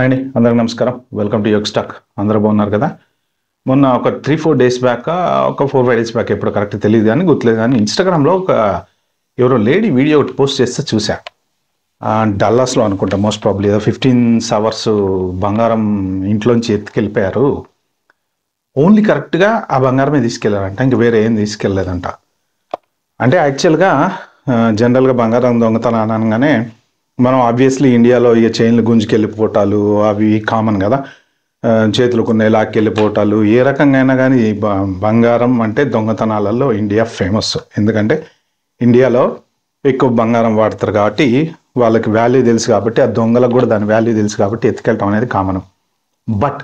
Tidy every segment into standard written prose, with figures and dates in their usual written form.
అండి అందరికి నమస్కారం. వెల్కమ్ టు యోగ్ స్టాక్. అందరూ బాగున్నారు కదా? మొన్న ఒక 3-4 డేస్ బ్యాక్, ఒక 4-5 డేస్ బ్యాక్, ఎప్పుడు కరెక్ట్ తెలియదు కానీ గుర్తులేదు కానీ ఇన్స్టాగ్రామ్లో ఎవరో లేడీ వీడియో ఒకటి పోస్ట్ చేస్తే చూసా. డల్లాస్లో అనుకుంటా, మోస్ట్ ప్రాబ్లీ ఏదో 15 అవర్స్ బంగారం ఇంట్లోంచి ఎత్తుకెళ్ళిపోయారు. ఓన్లీ కరెక్ట్గా ఆ బంగారమే తీసుకెళ్లారంట, ఇంక వేరే ఏం తీసుకెళ్ళలేదంట. అంటే యాక్చువల్గా జనరల్గా బంగారం దొంగతనం అనగానే మనం ఆబ్వియస్లీ ఇండియాలో ఇక చైన్లు గుంజుకెళ్ళిపోవటాలు అవి కామన్ కదా. చేతులకు లాక్కెళ్ళిపోవటాలు ఏ రకంగా అయినా కానీ బంగారం అంటే దొంగతనాలలో ఇండియా ఫేమస్. ఎందుకంటే ఇండియాలో ఎక్కువ బంగారం వాడతారు కాబట్టి వాళ్ళకి వాల్యూ తెలుసు, కాబట్టి ఆ దొంగలకు కూడా దాని వాల్యూ తెలుసు కాబట్టి ఎత్తుకెళ్ళటం అనేది కామన్. బట్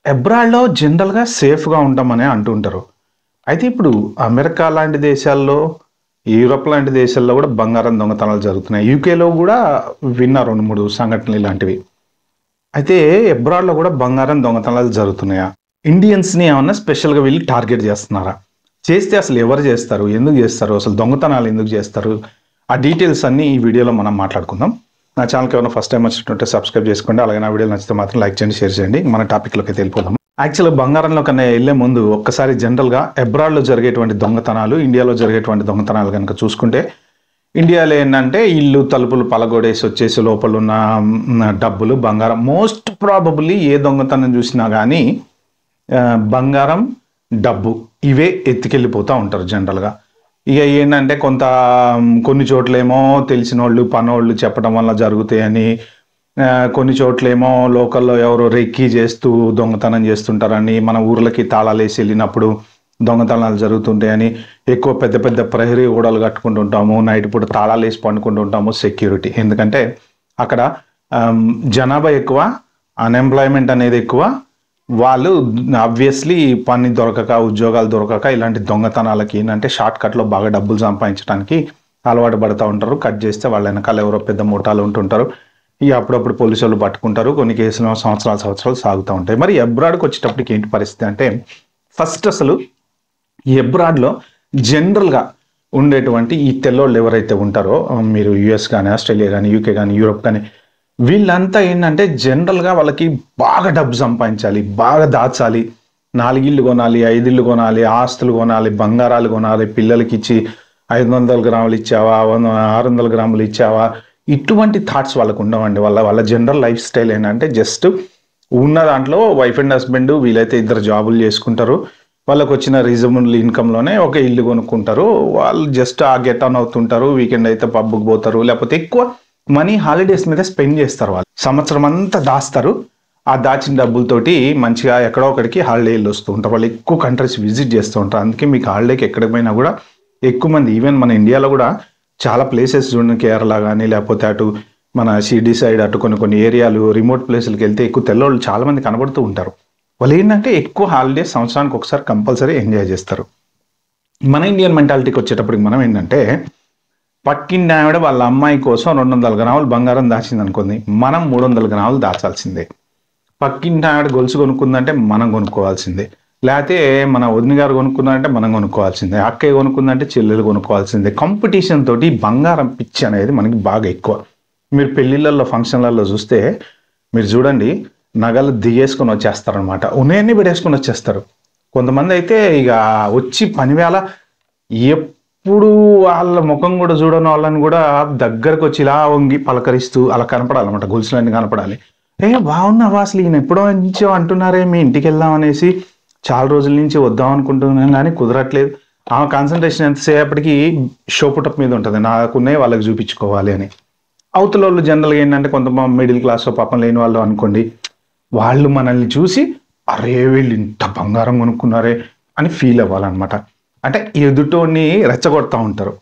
అబ్రాడ్లో జనరల్గా సేఫ్గా ఉంటామని అంటుంటారు. అయితే ఇప్పుడు అమెరికా లాంటి దేశాల్లో, యూరోప్ లాంటి దేశాల్లో కూడా బంగారం దొంగతనాలు జరుగుతున్నాయి. యూకేలో కూడా విన్నా 2-3 సంఘటనలు ఇలాంటివి. అయితే అబ్రాడ్లో కూడా బంగారం దొంగతనాలు జరుగుతున్నాయా? ఇండియన్స్ని ఏమన్నా స్పెషల్గా వీళ్ళు టార్గెట్ చేస్తున్నారా? చేస్తే అసలు ఎవరు చేస్తారు, ఎందుకు చేస్తారు, అసలు దొంగతనాలు ఎందుకు చేస్తారు? ఆ డీటెయిల్స్ అన్నీ ఈ వీడియోలో మనం మాట్లాడుకుందాం. నా ఛానల్కి ఏమైనా ఫస్ట్ టైం వచ్చినట్టుంటే సబ్స్క్రైబ్ చేసుకోండి. అలాగే నా వీడియోలు నచ్చితే మాత్రం లైక్ చేయండి, షేర్ చేయండి. మన టాపిక్లోకి వెళ్ళిపోదాం. యాక్చువల్గా బంగారంలో కన్నా వెళ్ళే ముందు ఒక్కసారి జనరల్గా అబ్రాడ్లో జరిగేటువంటి దొంగతనాలు, ఇండియాలో జరిగేటువంటి దొంగతనాలు కనుక చూసుకుంటే, ఇండియాలో ఏంటంటే ఇల్లు తలుపులు పలగొడేసి వచ్చేసి లోపల ఉన్న డబ్బులు, బంగారం, మోస్ట్ ప్రాబబుల్లీ ఏ దొంగతనం చూసినా కానీ బంగారం, డబ్బు ఇవే ఎత్తుకెళ్ళిపోతూ ఉంటారు జనరల్గా. ఇక ఏంటంటే కొన్ని చోట్లేమో తెలిసిన వాళ్ళు పనోళ్ళు చెప్పడం వల్ల జరుగుతాయని, కొన్ని చోట్లేమో లోకల్లో ఎవరో రెక్కీ చేస్తూ దొంగతనం చేస్తుంటారని, మన ఊర్లకి తాళాలు వేసి వెళ్ళినప్పుడు దొంగతనాలు జరుగుతుంటాయని, ఎక్కువ పెద్ద పెద్ద ప్రహరీ ఓడలు కట్టుకుంటుంటాము, నైట్ పూట తాళాలు వేసి పండుకుంటుంటాము, సెక్యూరిటీ. ఎందుకంటే అక్కడ జనాభా ఎక్కువ, అన్ఎంప్లాయ్మెంట్ అనేది ఎక్కువ, వాళ్ళు ఆబ్వియస్లీ పని దొరకక, ఉద్యోగాలు దొరకక ఇలాంటి దొంగతనాలకి ఏంటంటే షార్ట్ కట్లో బాగా డబ్బులు సంపాదించడానికి అలవాటు పడుతూ ఉంటారు. కట్ చేస్తే వాళ్ళ వెనకాల ఎవరో పెద్ద ముఠాలు ఉంటుంటారు. ఇక అప్పుడప్పుడు పోలీసు వాళ్ళు పట్టుకుంటారు. కొన్ని కేసులు సంవత్సరాలు సాగుతూ ఉంటాయి. మరి అబ్రాడ్కి వచ్చేటప్పటికి ఏంటి పరిస్థితి అంటే, ఫస్ట్ అసలు ఈ అబ్రాడ్లో జనరల్గా ఉండేటువంటి ఈ తెల్లోళ్ళు ఎవరైతే ఉంటారో, మీరు యుఎస్ కానీ, ఆస్ట్రేలియా కానీ, యూకే కానీ, యూరోప్ కానీ, వీళ్ళంతా ఏంటంటే జనరల్గా వాళ్ళకి బాగా డబ్బు సంపాదించాలి, బాగా దాచాలి, 4 ఇళ్ళు కొనాలి, 5 ఇళ్ళు కొనాలి, ఆస్తులు కొనాలి, బంగారాలు కొనాలి, పిల్లలకి ఇచ్చి 500 గ్రాములు ఇచ్చావా, 600 గ్రాములు ఇచ్చావా, ఇటువంటి థాట్స్ వాళ్ళకు ఉండవండి. వాళ్ళ జనరల్ లైఫ్ స్టైల్ ఏంటంటే జస్ట్ ఉన్న దాంట్లో వైఫ్ అండ్ హస్బెండ్ వీలైతే 2 జాబులు చేసుకుంటారు, వాళ్ళకు వచ్చిన రీజనబుల్ ఇన్కంలోనే ఒక ఇల్లు కొనుక్కుంటారు, వాళ్ళు జస్ట్ ఆ గెట్ ఆన్ అవుతుంటారు, వీకెండ్ అయితే పబ్కి పోతారు, లేకపోతే ఎక్కువ మనీ హాలిడేస్ మీద స్పెండ్ చేస్తారు. వాళ్ళు సంవత్సరం అంతా దాస్తారు, ఆ దాచిన డబ్బులతోటి మంచిగా ఎక్కడో ఒకడికి హాలిడేలు వస్తూ ఉంటారు. వాళ్ళు ఎక్కువ కంట్రీస్ విజిట్ చేస్తూ ఉంటారు. అందుకే మీకు హాలిడేకి ఎక్కడికి పోయినా కూడా ఎక్కువ మంది, ఈవెన్ మన ఇండియాలో కూడా చాలా ప్లేసెస్ చూడండి, కేరళ కానీ లేకపోతే అటు మన షిర్డీ సైడ్ అటు కొన్ని ఏరియాలు, రిమోట్ ప్లేసులకి వెళ్తే ఎక్కువ తెల్లవాళ్ళు చాలా మంది కనబడుతూ ఉంటారు. వాళ్ళు ఏంటంటే ఎక్కువ హాలిడేస్ సంవత్సరానికి ఒకసారి కంపల్సరీ ఎంజాయ్ చేస్తారు. మన ఇండియన్ మెంటాలిటీకి వచ్చేటప్పటికి మనం ఏంటంటే, పక్కింటి ఆవిడ వాళ్ళ అమ్మాయి కోసం 200 గ్రాములు బంగారం దాచింది అనుకుంది, మనం 300 గ్రాములు దాచాల్సిందే. పక్కింటి ఆవిడ గొలుసు కొనుక్కుందంటే మనం కొనుక్కోవాల్సిందే, లేకపోతే మన వదిన గారు కొనుక్కుందంటే మనం కొనుక్కోవాల్సిందే, అక్కయ్య కొనుక్కుందంటే చెల్లెలు కొనుక్కోవాల్సిందే. కాంపిటీషన్ తోటి బంగారం పిచ్చి అనేది మనకి బాగా ఎక్కువ. మీరు పెళ్ళిళ్ళల్లో, ఫంక్షన్లలో చూస్తే మీరు చూడండి, నగలు దిగేసుకొని వచ్చేస్తారనమాట, ఉన్నాయన్నీ పెట్టేసుకొని వచ్చేస్తారు. కొంతమంది అయితే ఇక వచ్చి పనివేళ ఎప్పుడు వాళ్ళ ముఖం కూడా చూడని వాళ్ళని కూడా దగ్గరకు వచ్చి ఇలా వంగి పలకరిస్తూ అలా కనపడాలన్నమాట, గొలుసులన్నీ కనపడాలి. బాగున్నావా, అసలు ఈయన ఎప్పుడో నుంచో అంటున్నారే మీ ఇంటికి వెళ్దాం అనేసి, చాలా రోజుల నుంచి వద్దాం అనుకుంటున్నాం కానీ కుదరట్లేదు. ఆమె కాన్సన్ట్రేషన్ ఎంతసేపటికి షోపుటప్ మీద ఉంటుంది, నాకునే వాళ్ళకి చూపించుకోవాలి అని. అవతల వాళ్ళు జనరల్గా ఏంటంటే కొంతమంది మిడిల్ క్లాస్ పాపం లేని వాళ్ళు అనుకోండి, వాళ్ళు మనల్ని చూసి అరే వీళ్ళు ఇంత బంగారం కొనుక్కున్నారే అని ఫీల్ అవ్వాలన్నమాట. అంటే ఎదుటోని రెచ్చగొడతా ఉంటారు.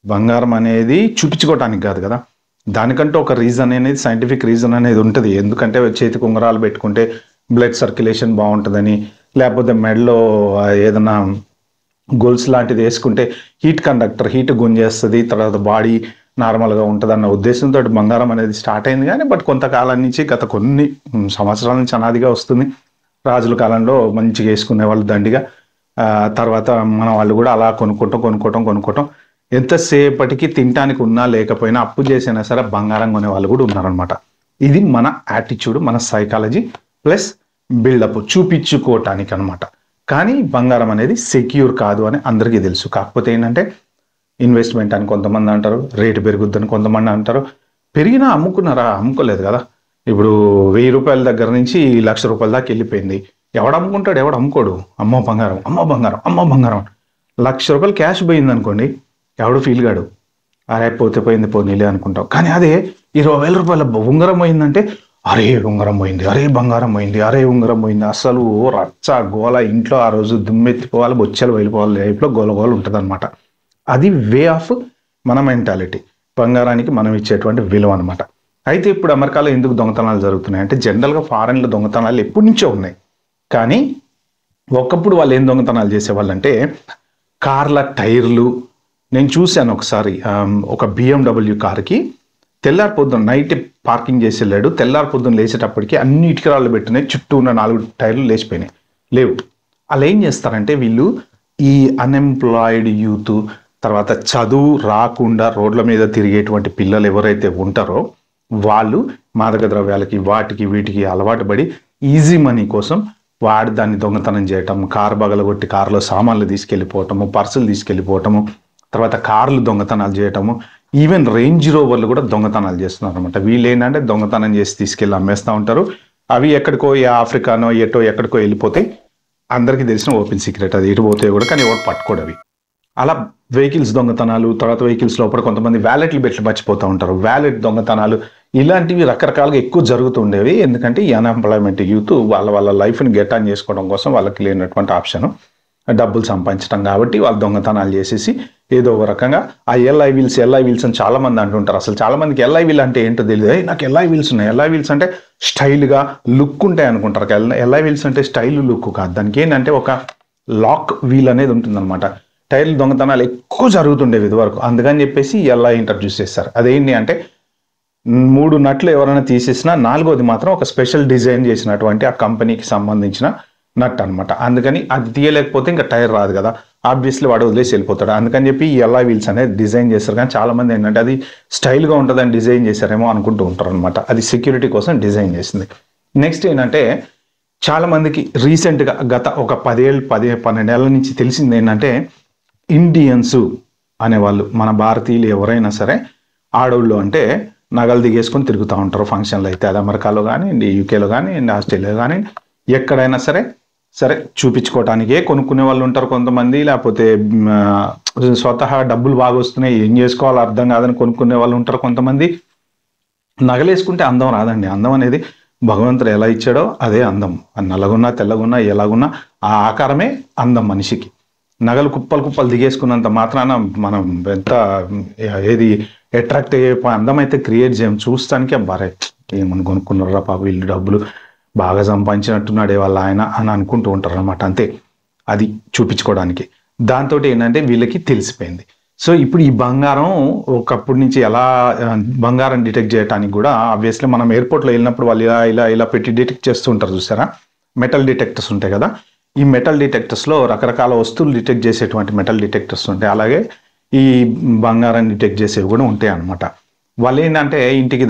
బంగారం అనేది చూపించుకోవటానికి కాదు కదా, దానికంటూ ఒక రీజన్ అనేది, సైంటిఫిక్ రీజన్ అనేది ఉంటుంది. ఎందుకంటే చేతికి ఉంగరాలు పెట్టుకుంటే బ్లడ్ సర్క్యులేషన్ బాగుంటుందని, లేకపోతే మెడలో ఏదైనా గోల్స్ లాంటిది వేసుకుంటే హీట్ కండక్టర్, హీట్ గుంజేస్తుంది, తర్వాత బాడీ నార్మల్గా ఉంటుంది అన్న ఉద్దేశంతో బంగారం అనేది స్టార్ట్ అయింది. కానీ బట్ కొంతకాలం నుంచి, గత కొన్ని సంవత్సరాల నుంచి అనాదిగా వస్తుంది. రాజుల కాలంలో మంచిగా వేసుకునే వాళ్ళు దండిగా, తర్వాత మన వాళ్ళు కూడా అలా కొనుక్కోవటం ఎంతసేపటికి తినటానికి ఉన్నా లేకపోయినా అప్పు చేసినా సరే బంగారం కొనే వాళ్ళు కూడా ఉన్నారనమాట. ఇది మన యాటిట్యూడ్, మన సైకాలజీ ప్లస్ బిల్డప్ చూపించుకోవటానికి అనమాట. కానీ బంగారం అనేది సెక్యూర్ కాదు అని అందరికీ తెలుసు. కాకపోతే ఏంటంటే ఇన్వెస్ట్మెంట్ అని కొంతమంది అంటారు, రేటు పెరుగుద్దని కొంతమంది అంటారు. పెరిగినా అమ్ముకున్నారా? అమ్ముకోలేదు కదా. ఇప్పుడు 1000 రూపాయల దగ్గర నుంచి 1,00,000 రూపాయల దాకా వెళ్ళిపోయింది. ఎవడు అమ్ముకుంటాడు? ఎవడు అమ్ముకోడు. అమ్మో బంగారం, అమ్మో బంగారం, అమ్మో బంగారం. 1,00,000 రూపాయలు క్యాష్ పోయింది అనుకోండి, ఎవడు ఫీల్ కాడు. అరే పోతే పోయింది పోనీలే అనుకుంటాం. కానీ అదే 20,000 రూపాయల ఉంగరం పోయిందంటే అరే ఉంగరం పోయింది, అరే బంగారం పోయింది, అరే ఉంగరం పోయింది. అసలు రచ్చ గోల, ఇంట్లో ఆ రోజు దుమ్మెత్తిపోవాలి, బొచ్చెలు వెళ్ళిపోవాలి, లైఫ్లో గోల గోల ఉంటుంది అనమాట. అది వే ఆఫ్ మన మెంటాలిటీ, బంగారానికి మనం ఇచ్చేటువంటి విలువ అనమాట. అయితే ఇప్పుడు అమెరికాలో ఎందుకు దొంగతనాలు జరుగుతున్నాయి అంటే జనరల్గా ఫారెన్లో దొంగతనాలు ఎప్పటి నుంచో ఉన్నాయి. కానీ ఒకప్పుడు వాళ్ళు ఏం దొంగతనాలు చేసేవాళ్ళంటే కార్ల టైర్లు. నేను చూశాను ఒకసారి, ఒక BMW కార్కి తెల్లారి పొద్దున్న నైట్ పార్కింగ్ చేసి వెళ్ళాడు. తెల్లారి పొద్దున్న లేచేటప్పటికి అన్ని ఇటుకరాళ్ళు పెట్టినాయి, చుట్టూ ఉన్న 4 టైర్లు లేచిపోయినాయి, లేవు. అలా ఏం చేస్తారంటే వీళ్ళు ఈ అన్ఎంప్లాయిడ్ యూత్, తర్వాత చదువు రాకుండా రోడ్ల మీద తిరిగేటువంటి పిల్లలు ఎవరైతే ఉంటారో వాళ్ళు మాదక ద్రవ్యాలకి వాటికి వీటికి అలవాటు పడి ఈజీ మనీ కోసం వాడు దాన్ని దొంగతనం చేయటం, కారు బగలగొట్టి కారులో సామాన్లు తీసుకెళ్ళిపోవటము, పర్సులు తీసుకెళ్ళిపోవటము, తర్వాత కార్లు దొంగతనాలు చేయటము, ఈవెన్ రేంజ్ రోవర్లు కూడా దొంగతనాలు చేస్తున్నారు అనమాట. వీళ్ళు ఏంటంటే దొంగతనం చేసి తీసుకెళ్ళి అమ్మేస్తూ ఉంటారు. అవి ఎక్కడికో ఆఫ్రికానో ఎక్కడికో వెళ్ళిపోతే అందరికీ తెలిసిన ఓపెన్ సీక్రెట్, అది ఎటు పోతాయో కూడా, కానీ ఎవరు పట్టుకోడు అవి. అలా వెహికల్స్ దొంగతనాలు, తర్వాత వెహికల్స్ లోపల కొంతమంది వ్యాలెట్లు పెట్టి మర్చిపోతూ ఉంటారు, వ్యాలెట్ దొంగతనాలు, ఇలాంటివి రకరకాలుగా ఎక్కువ జరుగుతుండేవి. ఎందుకంటే ఈ అన్ఎంప్లాయ్మెంట్ యూత్ వాళ్ళ లైఫ్ని గెట్ ఆన్ చేసుకోవడం కోసం వాళ్ళకి లేనటువంటి ఆప్షన్ డబ్బులు సంపాదించడం కాబట్టి వాళ్ళు దొంగతనాలు చేసేసి ఏదో ఒక రకంగా ఆ ఎల్ఐ వీల్స్ అని చాలా మంది అంటుంటారు. అసలు చాలా మందికి ఎల్ఐ వీల్ అంటే ఏంటో తెలియదు. నాకు ఎల్ఐ వీల్స్ ఉన్నాయి, ఎల్ఐ వీల్స్ అంటే స్టైల్గా లుక్ ఉంటాయి అనుకుంటారు. ఎల్ఐ వీల్స్ అంటే స్టైల్ లుక్ కాదు, దానికి ఏంటంటే ఒక లాక్ వీల్ అనేది ఉంటుందన్నమాట. టైర్లు దొంగతనాలు ఎక్కువ జరుగుతుండేవి ఇదివరకు, అందుకని చెప్పేసి ఎల్ఐ ఇంట్రడ్యూస్ చేస్తారు. అదేంటి అంటే 3 నట్లు ఎవరైనా తీసేసినా 4వది మాత్రం ఒక స్పెషల్ డిజైన్ చేసినటువంటి ఆ కంపెనీకి సంబంధించిన నట్ అనమాట. అందుకని అది తీయలేకపోతే ఇంకా టైర్ రాదు కదా, ఆబ్వియస్లీ వాడు వదిలేసి వెళ్ళిపోతాడు. అందుకని చెప్పి ఈ ఎల్ఐ వీల్స్ అనేది డిజైన్ చేస్తారు. కానీ చాలా మంది ఏంటంటే అది స్టైల్గా ఉంటుందని డిజైన్ చేశారేమో అనుకుంటూ ఉంటారు అనమాట. అది సెక్యూరిటీ కోసం డిజైన్ చేసింది. నెక్స్ట్ ఏంటంటే చాలా మందికి రీసెంట్గా గత ఒక 12 ఏళ్ళ నుంచి తెలిసింది ఏంటంటే ఇండియన్స్ అనేవాళ్ళు, మన భారతీయులు ఎవరైనా సరే ఆడవాళ్ళు అంటే నగలు దిగేసుకొని తిరుగుతూ ఉంటారు ఫంక్షన్లు. అయితే అది అమెరికాలో కానీ, యూకేలో కానీ, ఆస్ట్రేలియా కానీ, ఎక్కడైనా సరే చూపించుకోవటానికే కొనుక్కునే వాళ్ళు ఉంటారు కొంతమంది. లేకపోతే స్వతహా డబ్బులు బాగా వస్తున్నాయి, ఏం చేసుకోవాలో అర్థం కాదని కొనుక్కునే వాళ్ళు ఉంటారు కొంతమంది. నగలేసుకుంటే అందం రాదండి. అందం అనేది భగవంతుడు ఎలా ఇచ్చాడో అదే అందం. నల్లగున్నా తెల్లగున్నా ఎలాగున్నా ఆ ఆకారమే అందం మనిషికి. నగలు కుప్పలు దిగేసుకున్నంత మాత్రాన మనం ఎంత ఏది అట్రాక్ట్ అయ్యే అందం అయితే క్రియేట్ చేయం. చూస్తానికి అబ్బారే ఏమని కొనుక్కున్నారా పాప, వీళ్ళు డబ్బులు బాగా సంపాదించినట్టున్నాడే వాళ్ళ ఆయన అని అనుకుంటూ ఉంటారు అనమాట. అంతే, అది చూపించుకోవడానికి. దాంతో ఏంటంటే వీళ్ళకి తెలిసిపోయింది. సో ఇప్పుడు ఈ బంగారం ఒకప్పటి నుంచి ఎలా బంగారం డిటెక్ట్ చేయడానికి కూడా ఆబ్వియస్లీ మనం ఎయిర్పోర్ట్లో వెళ్ళినప్పుడు వాళ్ళు ఇలా పెట్టి డిటెక్ట్ చేస్తూ ఉంటారు చూసారా, మెటల్ డిటెక్టర్స్ ఉంటాయి కదా. ఈ మెటల్ డిటెక్టర్స్లో రకరకాల వస్తువులు డిటెక్ట్ చేసేటువంటి మెటల్ డిటెక్టర్స్ ఉంటాయి. అలాగే ఈ బంగారాన్ని డిటెక్ట్ చేసేవి కూడా ఉంటాయి అన్నమాట. వాళ్ళు ఏంటంటే ఇంటికి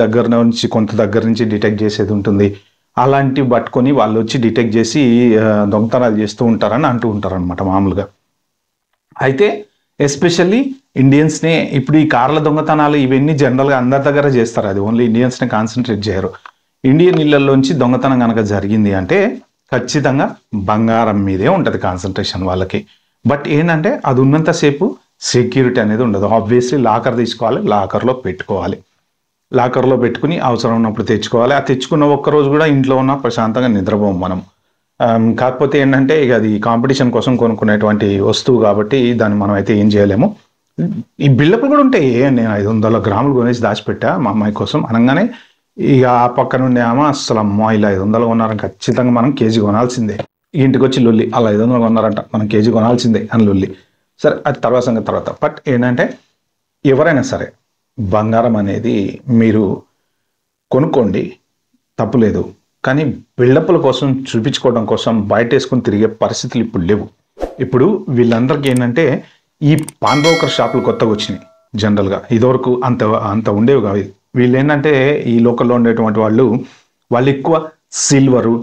కొంత దగ్గర నుంచి డిటెక్ట్ చేసేది ఉంటుంది. అలాంటివి పట్టుకొని వాళ్ళు వచ్చి డిటెక్ట్ చేసి దొంగతనాలు చేస్తూ ఉంటారని అంటూ ఉంటారు అనమాట మామూలుగా. అయితే ఎస్పెషల్లీ ఇండియన్స్నే ఇప్పుడు ఈ కార్ల దొంగతనాలు ఇవన్నీ జనరల్గా అందరి దగ్గర చేస్తారు, అది ఓన్లీ ఇండియన్స్నే కాన్సన్ట్రేట్ చేయరు. ఇండియన్ ఇళ్లలోంచి దొంగతనం కనుక జరిగింది అంటే ఖచ్చితంగా బంగారం మీదే ఉంటుంది కాన్సన్ట్రేషన్ వాళ్ళకి. బట్ ఏంటంటే అది ఉన్నంతసేపు సెక్యూరిటీ అనేది ఉండదు. ఆబ్వియస్లీ లాకర్ తీసుకోవాలి, లాకర్లో పెట్టుకోవాలి, లాకర్లో పెట్టుకుని అవసరం ఉన్నప్పుడు తెచ్చుకోవాలి. ఆ తెచ్చుకున్న ఒక్కరోజు కూడా ఇంట్లో ఉన్న ప్రశాంతంగా నిద్రపోం మనం. కాకపోతే ఏంటంటే ఇక అది కాంపిటీషన్ కోసం కొనుక్కునేటువంటి వస్తువు కాబట్టి దాన్ని మనం అయితే ఏం చేయలేము. ఈ బిల్డప్లు కూడా ఉంటాయి. నేను 500 గ్రాములు కొనేసి దాచిపెట్టా మా అమ్మాయి కోసం అనగానే ఇక ఆ పక్క నుండి ఆమె అసలు అమ్మో ఇలా 500 కొన్నారని ఖచ్చితంగా మనం కేజీ కొనాల్సిందే. ఇంటికి వచ్చి లొల్లి, అలా 500 కొన్నారంట మనం కేజీ కొనాల్సిందే అని లొల్లి. సరే అది తర్వాత సంగతి తర్వాత. బట్ ఏంటంటే ఎవరైనా సరే బంగారం అనేది మీరు కొనుక్కోండి, తప్పులేదు. కానీ బిల్డప్ల కోసం చూపించుకోవడం కోసం బయట వేసుకొని తిరిగే పరిస్థితులు ఇప్పుడు లేవు. ఇప్పుడు వీళ్ళందరికీ ఏంటంటే ఈ పాన్ బ్రోకర్ షాపులు కొత్తగా వచ్చినాయి. జనరల్గా ఇదివరకు అంత ఉండేవి కావు. వీళ్ళు ఏంటంటే ఈ లోకల్లో ఉండేటువంటి వాళ్ళు ఎక్కువ సిల్వరు,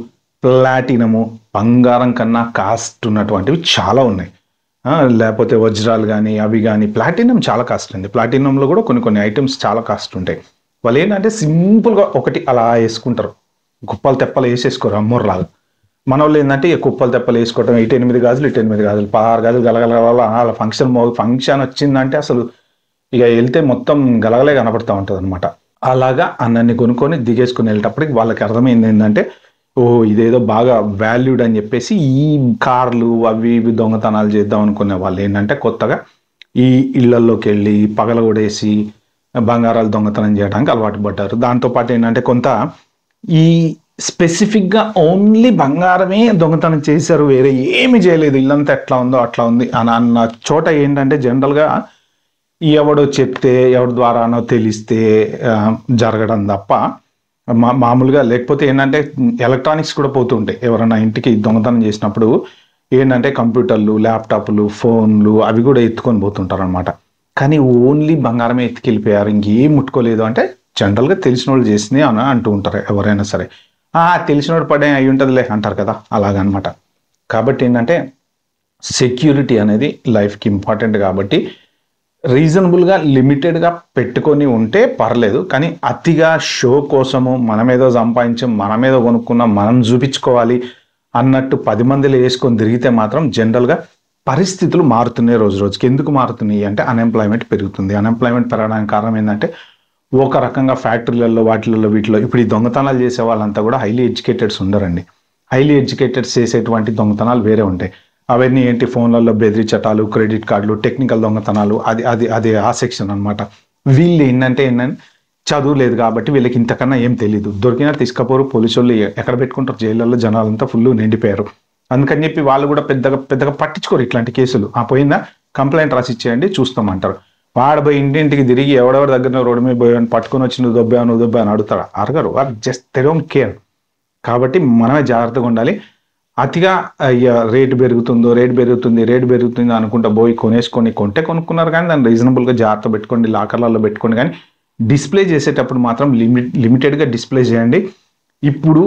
ప్లాటినము, బంగారం కన్నా కాస్ట్ ఉన్నటువంటివి చాలా ఉన్నాయి. లేకపోతే వజ్రాలు కానీ అవి కానీ, ప్లాటినం చాలా కాస్ట్ అండి. ప్లాటినంలో కూడా కొన్ని ఐటమ్స్ చాలా కాస్ట్ ఉంటాయి. వాళ్ళు ఏంటంటే సింపుల్గా ఒకటి అలా వేసుకుంటారు, కుప్పలు తెప్పలు వేసేసుకోరు అమ్మోర్లాగా. మన వాళ్ళు ఏంటంటే ఇక కుప్పలు తెప్పలు వేసుకోవటం, ఇటు 8 గాజులు ఇటు 8 గాజులు 16 గాజులు గలగల అలా ఫంక్షన్ వచ్చిందంటే అసలు ఇక వెళ్తే మొత్తం గలగలే కనపడుతూ ఉంటుంది అనమాట. అలాగా అన్నన్ని కొనుక్కొని దిగేసుకుని వెళ్ళేటప్పటికి వాళ్ళకి అర్థమైంది ఏంటంటే ఇదేదో బాగా వాల్యూడ్ అని చెప్పేసి ఈ కార్లు అవి ఇవి దొంగతనాలు చేద్దాం అనుకునే వాళ్ళు ఏంటంటే కొత్తగా ఈ ఇళ్లలోకి వెళ్ళి పగలగొడేసి బంగారాలు దొంగతనం చేయడానికి అలవాటు పడ్డారు. దాంతోపాటు ఏంటంటే కొంత ఈ స్పెసిఫిక్గా ఓన్లీ బంగారమే దొంగతనం చేశారు, వేరే ఏమి చేయలేదు, ఇల్లంతా ఎట్లా ఉందో అట్లా ఉంది అన్న చోట ఏంటంటే జనరల్గా ఎవడో చెప్తే ఎవరి ద్వారానో తెలిస్తే జరగడం తప్ప మామూలుగా లేకపోతే ఏంటంటే ఎలక్ట్రానిక్స్ కూడా పోతూ ఉంటాయి. ఎవరైనా ఇంటికి దొంగతనం చేసినప్పుడు ఏంటంటే కంప్యూటర్లు, ల్యాప్టాప్లు, ఫోన్లు అవి కూడా ఎత్తుకొని పోతుంటారు అనమాట. కానీ ఓన్లీ బంగారమే ఎత్తుకెళ్ళిపోయారు, ఇంకేం ముట్టుకోలేదు అంటే జనరల్గా తెలిసిన వాళ్ళు చేసింది అని అంటూ ఉంటారు ఎవరైనా సరే. తెలిసినోడు పడే అయి ఉంటుందిలే అంటారు కదా, అలాగనమాట. కాబట్టి ఏంటంటే సెక్యూరిటీ అనేది లైఫ్కి ఇంపార్టెంట్ కాబట్టి రీజనబుల్గా లిమిటెడ్గా పెట్టుకొని ఉంటే పర్లేదు. కానీ అతిగా షో కోసము మనమేదో సంపాదించాం, మనమేదో కొనుక్కున్నాం, మనం చూపించుకోవాలి అన్నట్టు 10 మందిలో వేసుకొని తిరిగితే మాత్రం జనరల్గా పరిస్థితులు మారుతున్నాయి రోజు రోజుకి. ఎందుకు మారుతున్నాయి అంటే అన్ఎంప్లాయ్మెంట్ పెరుగుతుంది. అన్ఎంప్లాయ్మెంట్ పెరగడానికి కారణం ఏంటంటే ఒక రకంగా ఫ్యాక్టరీలలో వీటిలో ఇప్పుడు ఈ దొంగతనాలు చేసే వాళ్ళంతా కూడా హైలీ ఎడ్యుకేటెడ్స్ ఉండరండి. హైలీ ఎడ్యుకేటెడ్స్ చేసేటువంటి దొంగతనాలు వేరే ఉంటాయి. అవన్నీ ఏంటి, ఫోన్లలో బెదిరి చట్టాలు, క్రెడిట్ కార్డులు, టెక్నికల్ దొంగతనాలు, అది ఆ సెక్షన్ అనమాట. వీళ్ళు ఏంటంటే చదువు లేదు కాబట్టి వీళ్ళకి ఇంతకన్నా ఏం తెలియదు. దొరికినా తీసుకపోరు, పోలీసు వాళ్ళు ఎక్కడ పెట్టుకుంటారు, జైళ్ళల్లో జనాలంతా ఫుల్ నిండిపోయారు. అందుకని చెప్పి వాళ్ళు కూడా పెద్దగా పట్టించుకోరు ఇట్లాంటి కేసులు. పోయిందా కంప్లైంట్ రాసి ఇచ్చేయండి చూస్తామంటారు. వాడు పోయి ఇంటింటికి తిరిగి ఎవడెవరి దగ్గర రోడ్డు మీద పోయాను పట్టుకొని వచ్చి నువ్వు దొబ్బా అని అడుగుతాడు. అడగరు, వాళ్ళు జస్ట్ దే డోంట్ కేర్. కాబట్టి మనమే జాగ్రత్తగా ఉండాలి. అతిగా రేటు పెరుగుతుంది అనుకుంటా పోయి కొనుక్కున్నారు కానీ దాన్ని రీజనబుల్గా జాగ్రత్త పెట్టుకోండి, లాకర్లలో పెట్టుకోండి. కానీ డిస్ప్లే చేసేటప్పుడు మాత్రం లిమిటెడ్గా డిస్ప్లే చేయండి. ఇప్పుడు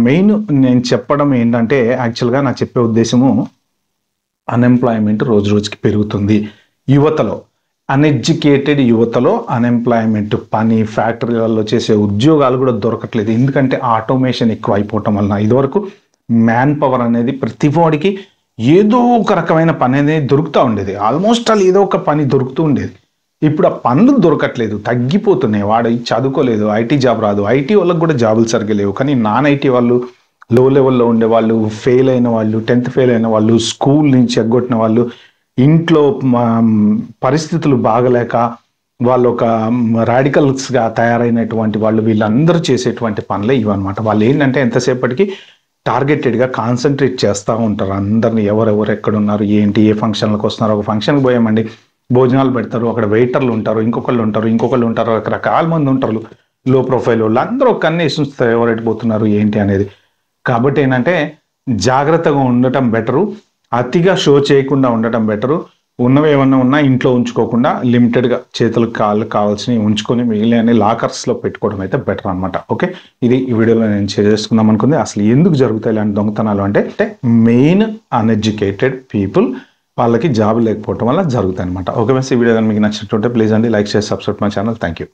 మెయిన్ నేను చెప్పడం ఏంటంటే యాక్చువల్గా నా చెప్పే ఉద్దేశము అన్ఎంప్లాయ్మెంట్ రోజు రోజుకి పెరుగుతుంది. యువతలో, అన్ఎడ్యుకేటెడ్ యువతలో అన్ఎంప్లాయ్మెంట్, పని ఫ్యాక్టరీలలో చేసే ఉద్యోగాలు కూడా దొరకట్లేదు. ఎందుకంటే ఆటోమేషన్ ఎక్కువ అయిపోవటం వలన. ఇదివరకు మ్యాన్ పవర్ అనేది ప్రతి వాడికి ఏదో ఒక రకమైన పని అనేది దొరుకుతూ ఉండేది. ఆల్మోస్ట్ ఆల్ ఏదో ఒక పని దొరుకుతూ ఉండేది. ఇప్పుడు ఆ పనులు దొరకట్లేదు, తగ్గిపోతున్నాయి. వాడు చదువుకోలేదు, ఐటీ జాబ్ రాదు. ఐటీ వాళ్ళకి కూడా జాబులు సరిగ్గా లేవు. కానీ నాన్ ఐటీ వాళ్ళు, లో లెవెల్లో ఉండేవాళ్ళు, ఫెయిల్ అయిన వాళ్ళు, 10th ఫెయిల్ అయిన వాళ్ళు, స్కూల్ నుంచి ఎగ్గొట్టిన వాళ్ళు, ఇంట్లో పరిస్థితులు బాగలేక వాళ్ళు ఒక రాడికల్స్గా తయారైనటువంటి వాళ్ళు, వీళ్ళందరూ చేసేటువంటి పనులే ఇవన్నమాట. వాళ్ళు ఏంటంటే ఎంతసేపటికి టార్గెటెడ్గా కాన్సన్ట్రేట్ చేస్తూ ఉంటారు. అందరిని ఎవరెవరు ఎక్కడున్నారు, ఏంటి, ఏ ఫంక్షన్లకు వస్తున్నారు. ఒక ఫంక్షన్కి పోయామండి, భోజనాలు పెడతారు, అక్కడ వెయిటర్లు ఉంటారు, ఇంకొకళ్ళు ఉంటారు, రకరకాల మంది ఉంటారు, లో ప్రొఫైల్ వాళ్ళు, అందరూ ఒక కన్ను వేసి ఉంచుతారు ఎవరైతే పోతున్నారు ఏంటి అనేది. కాబట్టి ఏంటంటే జాగ్రత్తగా ఉండటం బెటరు, అతిగా షో చేయకుండా ఉండటం బెటరు. ఉన్నవి ఏమన్నా ఉన్నా ఇంట్లో ఉంచుకోకుండా లిమిటెడ్గా చేతులకు కావాల్సినవి ఉంచుకొని మిగిలిన లాకర్స్లో పెట్టుకోవడం అయితే బెటర్ అనమాట. ఓకే, ఇది ఈ వీడియోలో నేను షేర్ చేసుకుందాం అనుకుంది. అసలు ఎందుకు జరుగుతాయి ఇలాంటి దొంగతనాలు అంటే మెయిన్ అన్ఎడ్యుకేటెడ్ పీపుల్, వాళ్ళకి జాబ్ లేకపోవడం వల్ల జరుగుతాయి అనమాట. ఓకే ఫ్రెండ్స్, ఈ వీడియో మీకు నచ్చినట్టుంటే ప్లీజ్ అండి లైక్ చేసి subscribe my channel. Thank you.